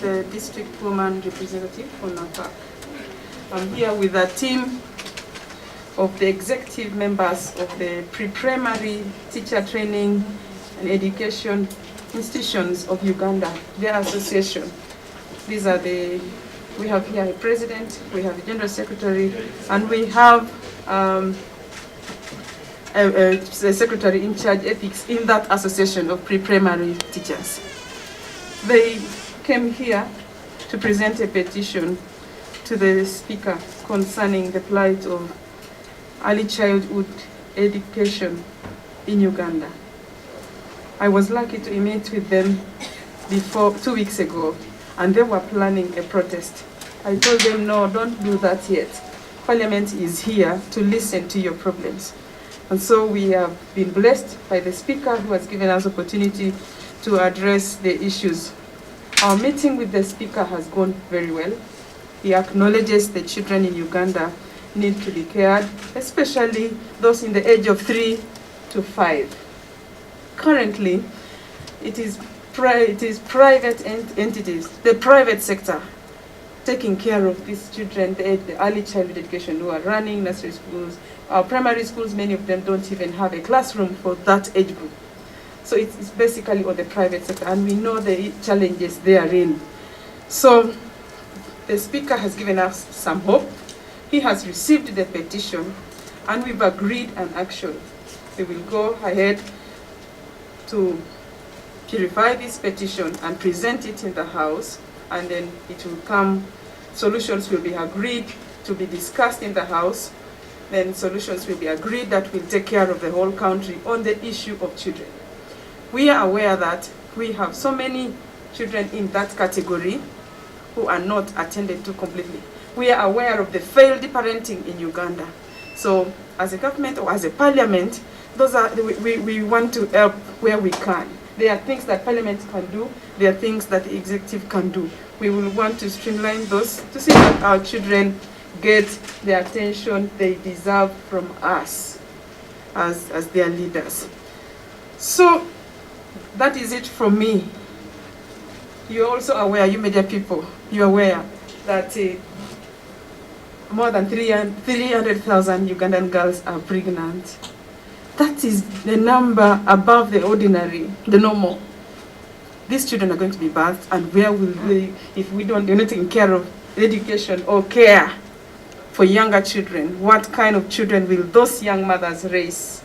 the district woman representative for NAPAC. I'm here with a team of the executive members of the pre-primary teacher training and education institutions of Uganda, their association. These are we have here a president, we have a general secretary, and we have a secretary in charge ethics in that association of pre-primary teachers. They came here to present a petition to the speaker concerning the plight of early childhood education in Uganda. I was lucky to meet with them 2 weeks ago, and they were planning a protest. I told them, no, don't do that yet. Parliament is here to listen to your problems. And so we have been blessed by the speaker who has given us opportunity to address the issues. Our meeting with the speaker has gone very well. He acknowledges the children in Uganda need to be cared, especially those in the age of 3 to 5. Currently, it is private entities, the private sector, taking care of these children, the early childhood education, who are running nursery schools. Our primary schools, many of them don't even have a classroom for that age group. So it's basically on the private sector, and we know the challenges they are in. So the speaker has given us some hope. He has received the petition, and we've agreed an action. We will go ahead to purify this petition and present it in the House, and then it will come, solutions will be agreed to be discussed in the House, then solutions will be agreed that will take care of the whole country on the issue of children. We are aware that we have so many children in that category who are not attended to completely. We are aware of the failed parenting in Uganda. So as a government or as a parliament, we want to help where we can. There are things that parliament can do, there are things that the executive can do. We will want to streamline those to see that our children get the attention they deserve from us as their leaders. So that is it from me. You're also aware, you media people, you're aware that more than 300,000 Ugandan girls are pregnant. That is the number above the ordinary, the normal. These children are going to be birthed, and where will they, if we don't do anything care of education or care for younger children, what kind of children will those young mothers raise?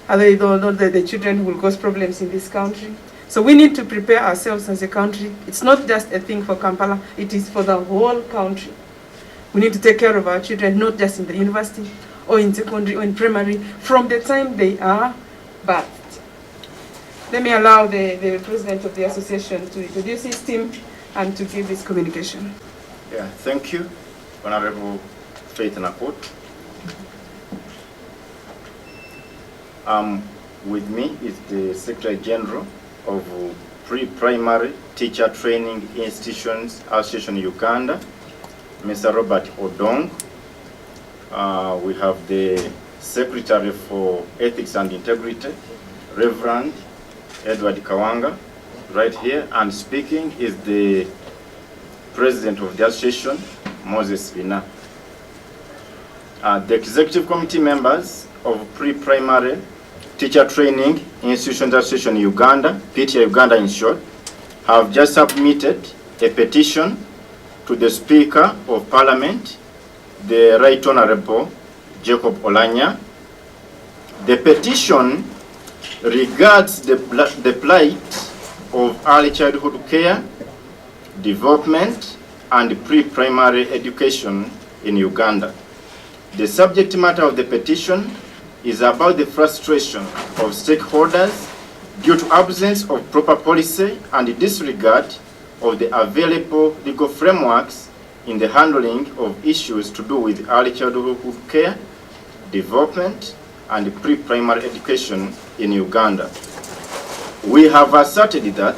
Are they the children who will cause problems in this country? So we need to prepare ourselves as a country. It's not just a thing for Kampala, it is for the whole country. We need to take care of our children, not just in the university or in secondary or in primary, from the time they are birthed. Let me allow the president of the association to introduce his team and to give his communication. Yeah, thank you, Honorable Faith Nakut. With me is the Secretary General of Pre-Primary Teacher Training Institutions Association Uganda, Mr. Robert Odong. We have the Secretary for Ethics and Integrity, Reverend Edward Kawanga, right here, and speaking is the President of the Association, Moses Bina. The Executive Committee members of Pre-Primary Teacher Training Institutions Association Uganda, PTI Uganda in short, have just submitted a petition to the Speaker of Parliament, the Right Honorable Jacob Olanya. The petition regards the plight of early childhood care, development, and pre-primary education in Uganda. The subject matter of the petition is about the frustration of stakeholders due to absence of proper policy and disregard of the available legal frameworks in the handling of issues to do with early childhood care, development, and pre-primary education in Uganda. We have asserted that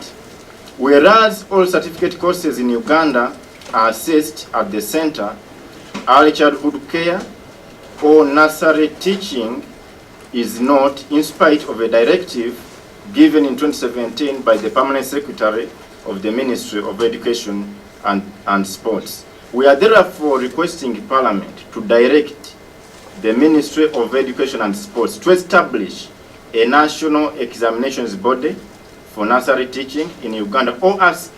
whereas all certificate courses in Uganda are assessed at the center, early childhood care or nursery teaching is not, in spite of a directive given in 2017 by the Permanent Secretary of the Ministry of Education and Sports. We are therefore requesting Parliament to direct the Ministry of Education and Sports to establish a national examinations body for nursery teaching in Uganda, or ask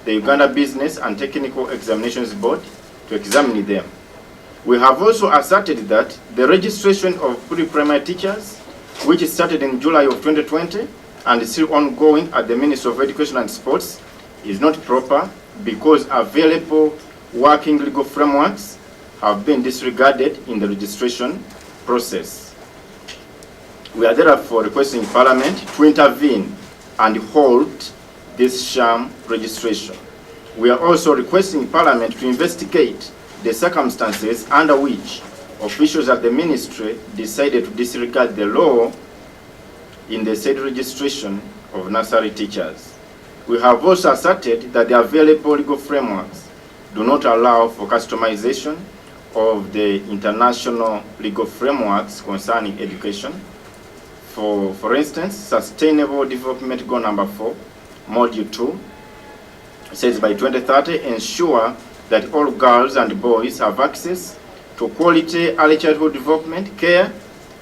the Uganda Business and Technical Examinations Board to examine them. We have also asserted that the registration of pre-primary teachers, which started in July of 2020 and is still ongoing at the Ministry of Education and Sports, is not proper because available working legal frameworks have been disregarded in the registration process. We are therefore requesting Parliament to intervene and halt this sham registration. We are also requesting Parliament to investigate the circumstances under which officials at the ministry decided to disregard the law in the said registration of nursery teachers. We have also asserted that the available legal frameworks do not allow for customization of the international legal frameworks concerning education. For instance, Sustainable Development Goal Number 4, Module 2, says by 2030, ensure that all girls and boys have access to quality early childhood development, care,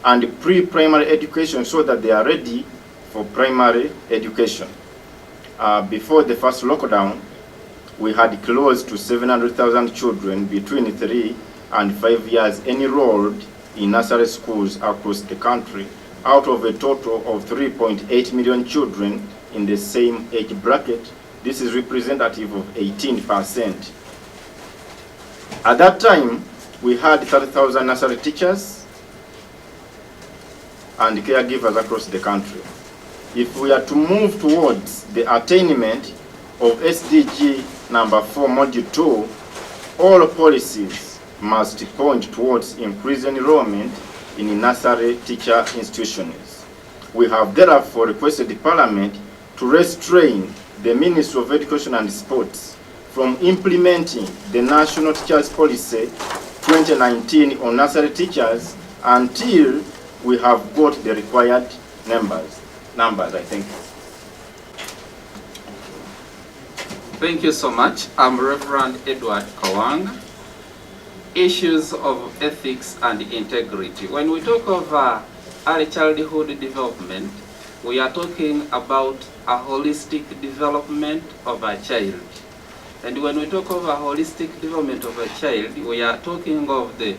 and pre-primary education so that they are ready for primary education. Before the first lockdown, we had close to 700,000 children between 3 and 5 years enrolled in nursery schools across the country, out of a total of 3.8 million children in the same age bracket. This is representative of 18%. At that time, we had 30,000 nursery teachers and caregivers across the country. If we are to move towards the attainment of SDG number 4, Module 2, all policies must point towards increasing enrollment in nursery teacher institutions. We have therefore requested the Parliament to restrain the Ministry of Education and Sports from implementing the National Teachers Policy 2019 on nursery teachers until we have got the required numbers. I think. Thank you so much. I'm Reverend Edward Kawang. Issues of ethics and integrity. When we talk of early childhood development, we are talking about a holistic development of a child. And when we talk of a holistic development of a child, we are talking of the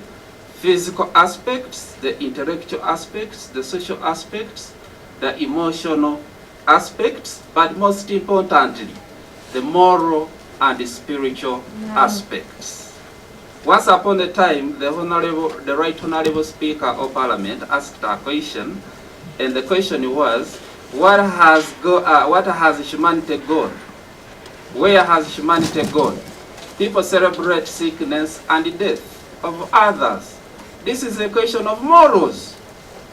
physical aspects, the intellectual aspects, the social aspects, the emotional aspects, but most importantly, the moral and the spiritual aspects. Once upon a time, the Right Honorable Speaker of Parliament asked a question, and the question was, what has humanity gone? Where has humanity gone? People celebrate sickness and death of others. This is a question of morals.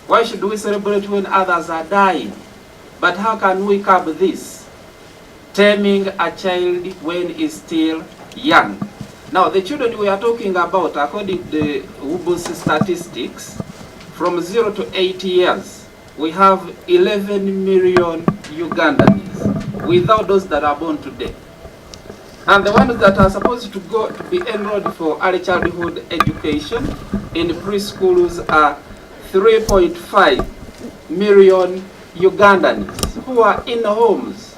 Why should we celebrate when others are dying? But how can we curb this? Taming a child when he's still young. Now, the children we are talking about, according to the WUBUS statistics, from 0 to 8 years, we have 11 million Ugandans, without those that are born today. And the ones that are supposed to go to be enrolled for early childhood education in preschools are 3.5 million Ugandans who are in homes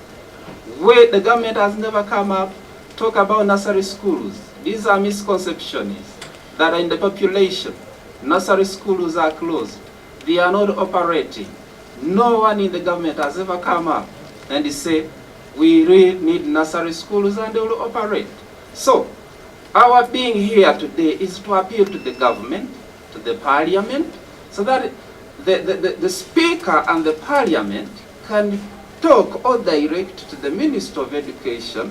where the government has never come up talk about nursery schools. These are misconceptions that are in the population. Nursery schools are closed. They are not operating. No one in the government has ever come up and say, we really need nursery schools and they will operate. So, our being here today is to appeal to the government, to the Parliament, so that the Speaker and the Parliament can talk or direct to the Minister of Education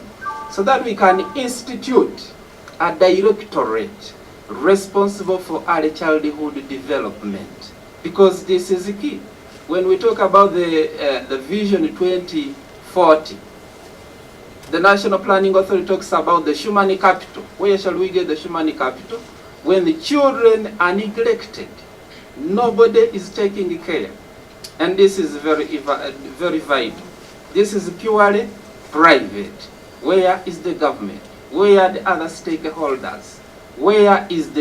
so that we can institute a directorate responsible for early childhood development. Because this is the key. When we talk about the Vision 2040, the National Planning Authority talks about the human capital. Where shall we get the human capital? When the children are neglected, nobody is taking care. And this is very vital. This is purely private? Where is the government? Where are the other stakeholders? Where is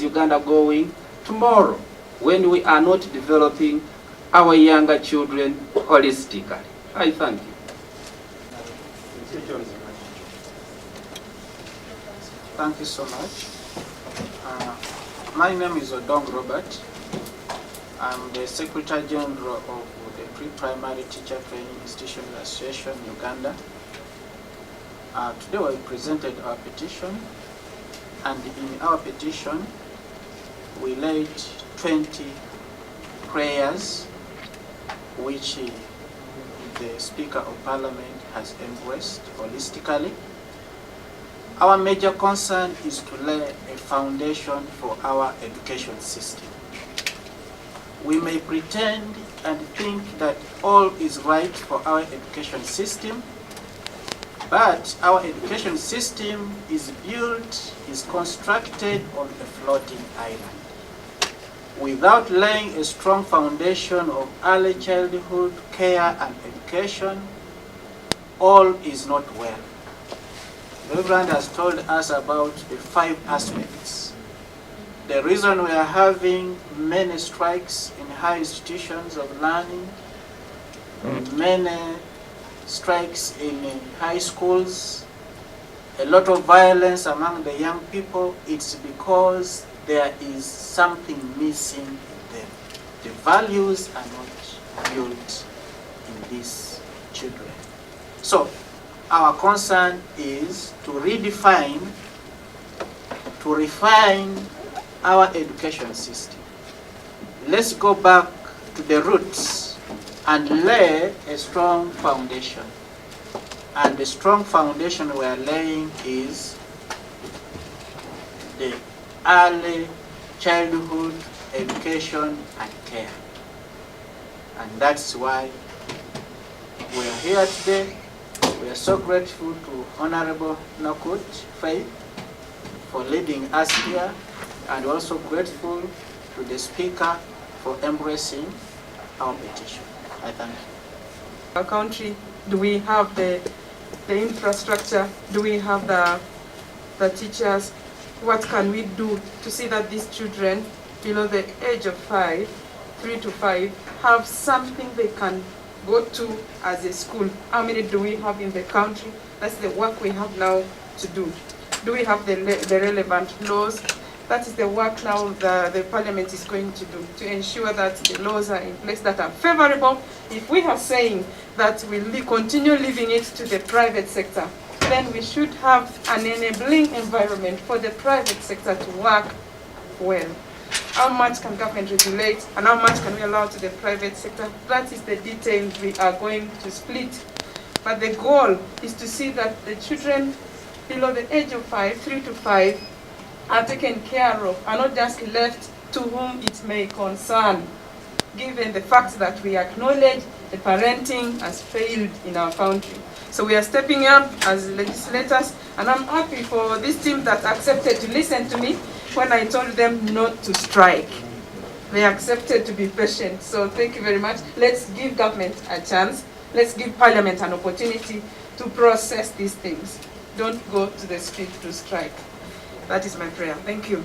Uganda going tomorrow when we are not developing our younger children holistically? I thank you. Thank you so much. My name is Odong Robert. I'm the Secretary General of the Pre-Primary Teacher Training Institution Association, Uganda. Today we presented our petition, and in our petition we laid 20 prayers which the Speaker of Parliament has embraced holistically. Our major concern is to lay a foundation for our education system. We may pretend and think that all is right for our education system, but our education system is built, is constructed on a floating island. Without laying a strong foundation of early childhood care and education, all is not well. The Reverend has told us about the 5 aspects. The reason we are having many strikes in high institutions of learning, many strikes in high schools, a lot of violence among the young people, it's because there is something missing in them. The values are not built in these children. So, our concern is to redefine, to refine our education system. Let's go back to the roots and lay a strong foundation. And the strong foundation we are laying is the early childhood education and care. And that's why we are here today. We are so grateful to Honorable Nakut Faith for leading us here, and also grateful to the Speaker for embracing our petition. I thank you. Our country, do we have the infrastructure? Do we have the teachers? What can we do to see that these children below the age of 5, 3 to 5, have something they can go to as a school? How many do we have in the country? That's the work we have now to do. Do we have the relevant laws? That is the work now the Parliament is going to do, to ensure that the laws are in place that are favorable. If we are saying that we continue leaving it to the private sector, then we should have an enabling environment for the private sector to work well. How much can government regulate and how much can we allow to the private sector? That is the details we are going to split. But the goal is to see that the children below the age of 5, 3 to 5, are taken care of, are not just left to whom it may concern, given the fact that we acknowledge the parenting has failed in our country. So we are stepping up as legislators, and I'm happy for this team that accepted to listen to me when I told them not to strike. They accepted to be patient. So thank you very much. Let's give government a chance. Let's give Parliament an opportunity to process these things. Don't go to the street to strike. That is my prayer. Thank you.